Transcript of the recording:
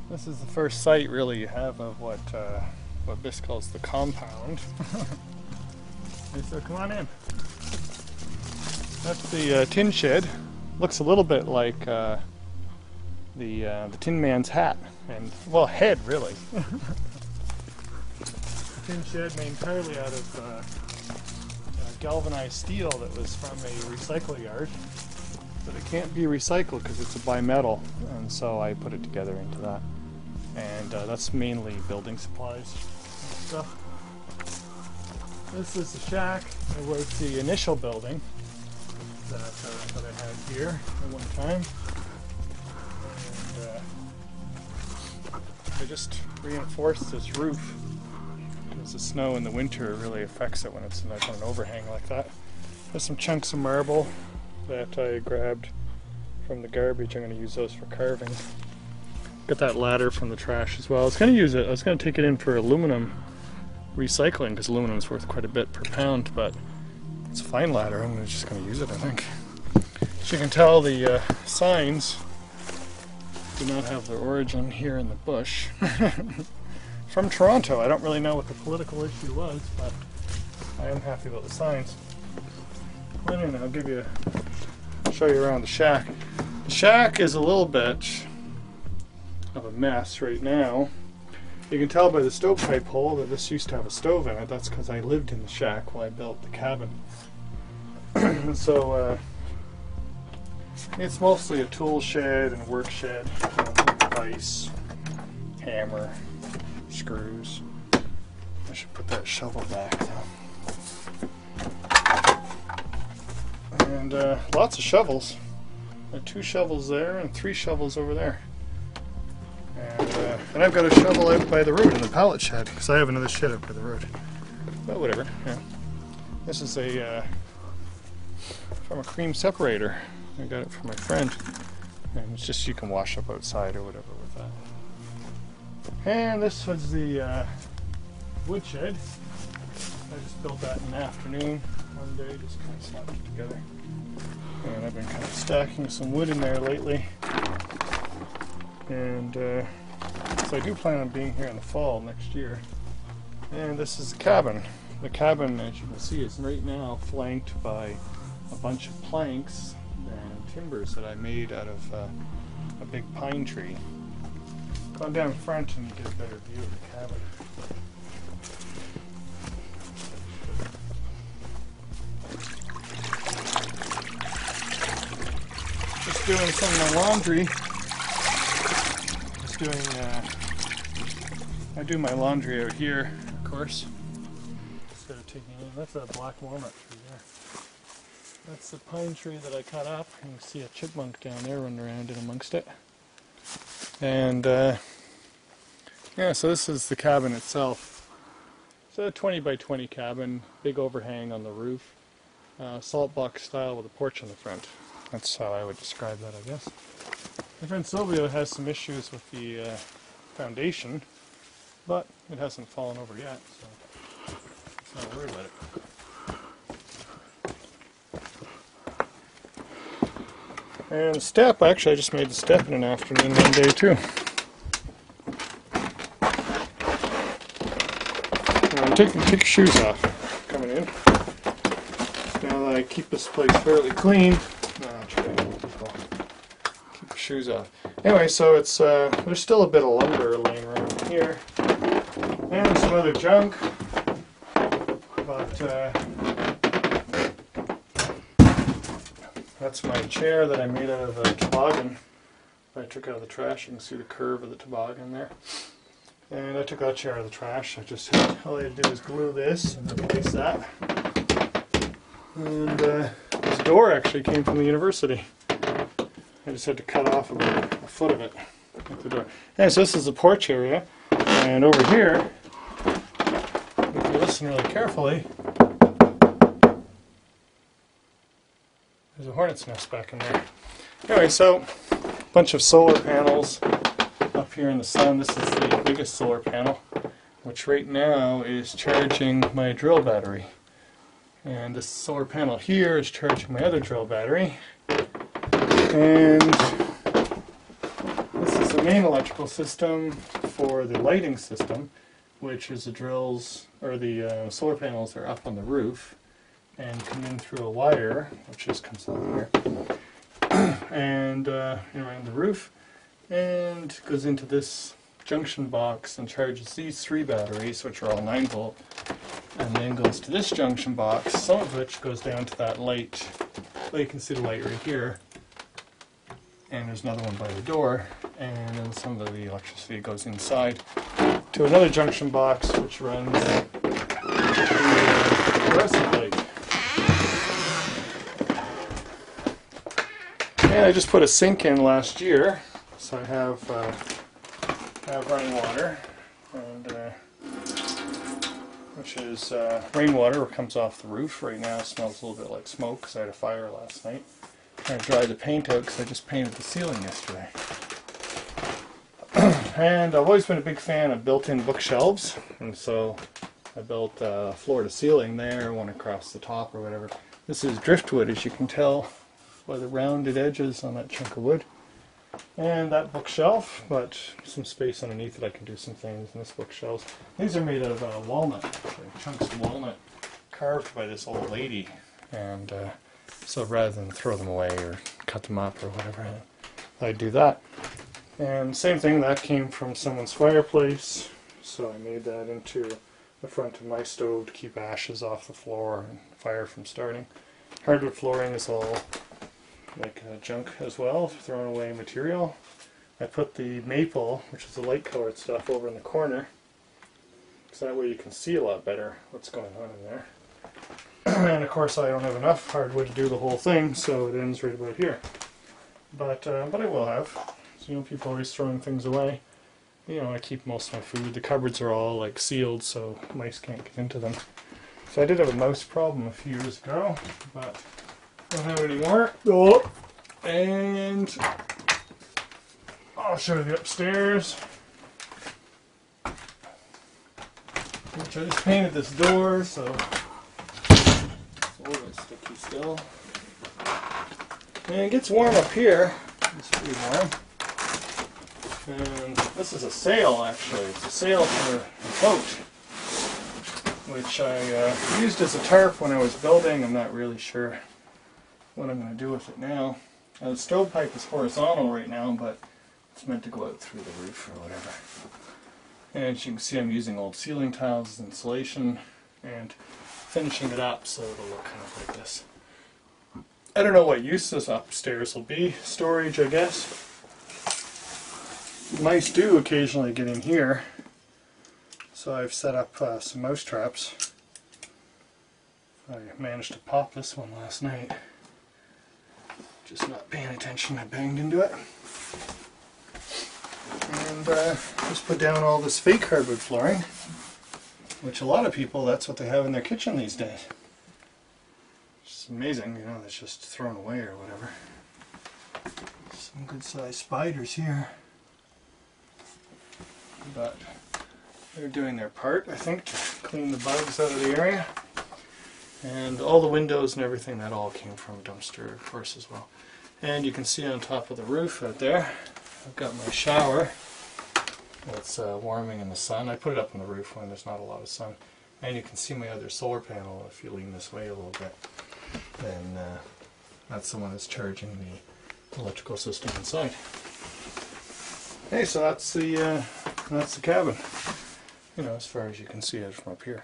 This is the first sight really you have of what Biss calls the compound. Okay, so come on in. That's the tin shed. Looks a little bit like the Tin Man's hat, and well, head really. The tin shed made entirely out of galvanized steel that was from a recycle yard, but it can't be recycled because it's a bimetal, and so I put it together into that. And that's mainly building supplies and stuff. This is the shack. It was the initial building that I had here at one time. And I just reinforced this roof because the snow in the winter really affects it when it's like on an overhang like that. There's some chunks of marble that I grabbed from the garbage. I'm going to use those for carving. Got that ladder from the trash as well. I was going to use it. I was going to take it in for aluminum recycling because aluminum is worth quite a bit per pound, but it's a fine ladder. I'm just going to use it, I think. As you can tell, the signs do not have their origin here in the bush. From Toronto. I don't really know what the political issue was, but I am happy about the signs. Come in, I'll show you around the shack. The shack is a little bit of a mess right now. You can tell by the stovepipe hole that this used to have a stove in it. That's because I lived in the shack while I built the cabin. So it's mostly a tool shed and work shed, vise, hammer, screws. I should put that shovel back though. And lots of shovels. There are 2 shovels there and 3 shovels over there. And I've got a shovel out by the road in the pallet shed because I have another shed out by the road. But whatever. Yeah. This is from a cream separator. I got it from my friend, and it's just you can wash up outside or whatever with that. And this was the wood shed. I just built that in the afternoon one day, just kind of slapped it together. And I've been kind of stacking some wood in there lately. And so I do plan on being here in the fall next year. And this is the cabin. The cabin, as you can see, is right now flanked by a bunch of planks and timbers that I made out of a big pine tree. Go on down front and you get a better view of the cabin. Just doing some of my laundry. I do my laundry out here, of course. Instead of taking it, that's a black walnut tree there. That's the pine tree that I cut up. You can see a chipmunk down there running around in amongst it. And yeah, so this is the cabin itself. It's a 20 by 20 cabin, big overhang on the roof, salt box style with a porch on the front. That's how I would describe that, I guess. My friend Silvio has some issues with the foundation, but it hasn't fallen over yet, so I'm not worried about it. And the step, actually I just made the step in an afternoon one day too. Now I'm taking shoes off coming in. Now that I keep this place fairly clean, I'll try to keep the shoes off. Anyway, so it's there's still a bit of lumber laying around here, and some other junk, but that's my chair that I made out of a toboggan. I took out of the trash. You can see the curve of the toboggan there. And I took that chair out of the trash. All I had to do was glue this and replace that. And this door actually came from the university. I just had to cut off about a foot of it at the door. And so this is the porch area. And over here, if you listen really carefully, there's a hornet's nest back in there. Anyway, so a bunch of solar panels up here in the sun. This is the biggest solar panel, which right now is charging my drill battery. And this solar panel here is charging my other drill battery. And this is the main electrical system for the lighting system, which is the drills, or the solar panels are up on the roof and come in through a wire, which just comes out here, and around the roof, and goes into this junction box and charges these 3 batteries, which are all 9 volt, and then goes to this junction box, some of which goes down to that light. Well, you can see the light right here, and there's another one by the door, and then some of the electricity goes inside to another junction box, which runs the fluorescent light. And I just put a sink in last year, so I have running water, and which is rainwater. It comes off the roof right now. It smells a little bit like smoke because I had a fire last night. Trying to dry the paint out because I just painted the ceiling yesterday. And I've always been a big fan of built-in bookshelves, and so I built a floor-to-ceiling there, one across the top or whatever. This is driftwood, as you can tell by the rounded edges on that chunk of wood. And that bookshelf, but some space underneath it I can do some things in this bookshelf. These are made of walnut, chunks of walnut carved by this old lady, and so rather than throw them away or cut them up or whatever, I do that. And same thing, that came from someone's fireplace, so I made that into the front of my stove to keep ashes off the floor and fire from starting. Hardwood flooring is all like junk as well, thrown away material. I put the maple, which is the light colored stuff, over in the corner, so that way you can see a lot better what's going on in there. And of course I don't have enough hardwood to do the whole thing, so it ends right about here. But I will have. So, you know, people are always throwing things away. You know, I keep most of my food. The cupboards are all like sealed, so mice can't get into them. So I did have a mouse problem a few years ago, but don't have it anymore. Oh, and I'll show you the upstairs, which I just painted this door, so it's a little bit sticky still. And it gets warm up here. It's pretty warm. And this is a sail, actually. It's a sail for a boat, which I used as a tarp when I was building. I'm not really sure what I'm going to do with it now. The stovepipe is horizontal right now, but it's meant to go out through the roof or whatever. And as you can see, I'm using old ceiling tiles as insulation and finishing it up so it'll look kind of like this. I don't know what use this upstairs will be. Storage, I guess. Mice do occasionally get in here, so I've set up some mouse traps. I managed to pop this one last night. Just not paying attention, I banged into it. And just put down all this fake hardwood flooring, which a lot of people, that's what they have in their kitchen these days. It's amazing, you know, that's just thrown away or whatever. Some good sized spiders here. But they're doing their part, I think, to clean the bugs out of the area. And all the windows and everything, that all came from a dumpster, of course, as well. And you can see on top of the roof out there, I've got my shower. It's warming in the sun. I put it up on the roof when there's not a lot of sun. And you can see my other solar panel if you lean this way a little bit. And that's the one that's charging the electrical system inside. Okay, so that's the cabin. You know, as far as you can see it from up here.